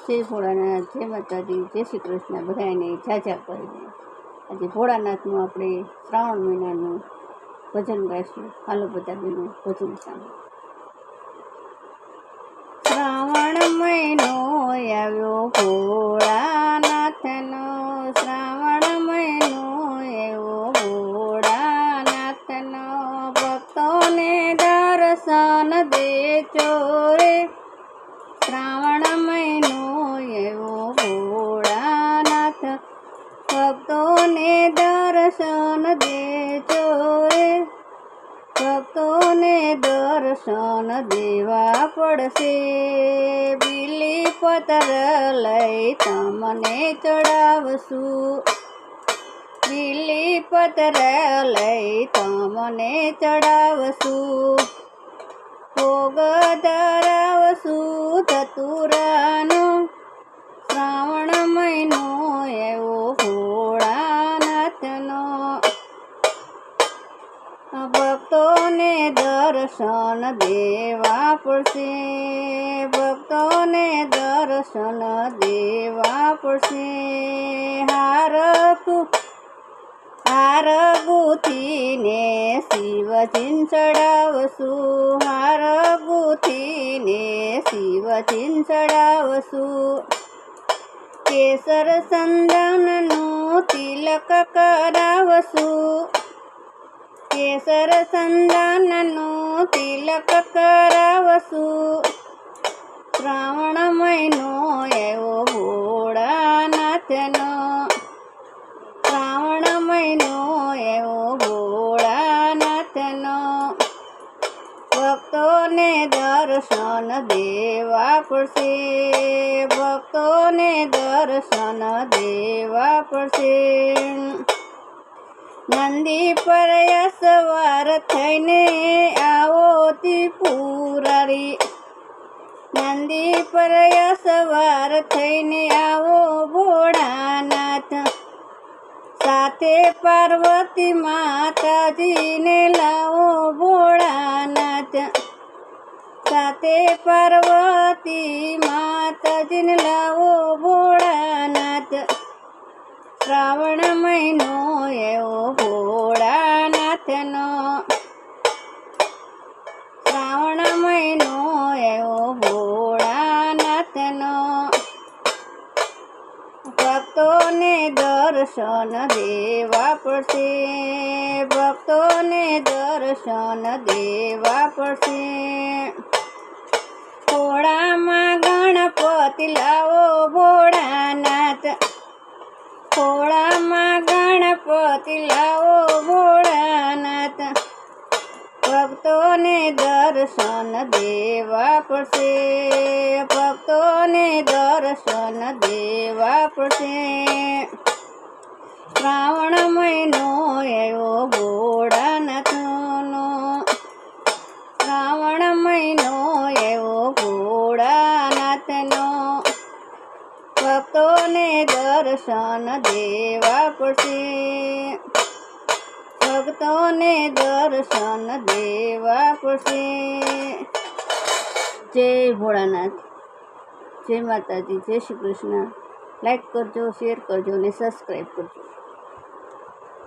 જય ભોળાનાથ, જય માતાજી, જય શ્રી કૃષ્ણ. બધાને જાજા કરીને આજે ભોળાનાથનું આપણે શ્રાવણ મહિનાનું ભજન ગાઈશું. હાલો બધા બેનો ભજન સાંભળો. શ્રાવણ મહિનો આવ્યો ભોળાનાથનો, શ્રાવણ મહિનો આવ્યો ભોળાનાથનો, ભક્તોને દર્શન દેજો રે. શ્રાવણ મહિનો આવ્યો ભોળાનાથ, ભક્તોને દર્શન દેજો રે. ભક્તોને દર્શન દેવા પડશે, બીલીપત્ર લઈ તમને ચડાવશું. બીલીપત્ર લઈ તમને ચડાવશું. ભોગ ધરાવશું ધતુરાનો, શ્રાવણ મહિનો આવ્યો ભોળાનાથનો. ભક્તોને દર્શન દેવા પડશે, ભક્તોને દર્શન દેવા પડશે. હાર ગુથીને શિવજીને ચડાવશું, હાર ગુથીને શિવજીને ચડાવશું. કેસર ચંદનનું તિલક કરાવશું, કેસર ચંદનનું તિલક કરાવશું. શ્રાવણ મહિનો આવ્યો ભોળાનાથનો, શ્રાવણ મહિનો આવ્યો ભોળાનાથનો. ભક્તોને દર્શન દેવા પડશે, ભક્તોને દર્શન દેવા પડશે. નંદી પર સવાર થઈને આવો ત્રિપુરારી, નંદી પર સવાર થઈને આવો ભોળાનાથ. સાથે પાર્વતી માતાજીને લાવો ભોળાનાથ, સાથે પાર્વતી માતાજીને લાવો ભોળાનાથ. શ્રાવણ મહિનો આવ્યો ભોળાનાથનો, શ્રાવણ મહિનો આવ્યો ભોળાનાથનો. ભક્તોને દર્શન દેવા પડશે, ભક્તોને દર્શન દેવા પડશે. ખોળામાં ગણપતિ લાવો ભોળાનાથ, ખોળામાં ગણપતિ લાવો ભોળાનાથ. ભક્તોને દર્શન દેવા પડશે, ભક્તોને દર્શન દેવા પડશે. શ્રાવણ મહિનો આવ્યો ભોળાનાથનો, શ્રાવણ મહિનો આવ્યો ભોળાનાથનો. ભક્તોને દર્શન દેવા પડશે, ભક્તોને દર્શન દેવા પડશે. જય ભોળાનાથ, જય માતાજી, જય શ્રી કૃષ્ણ. લાઈક કરજો, શેર કરજો અને સબસ્ક્રાઈબ કરજો.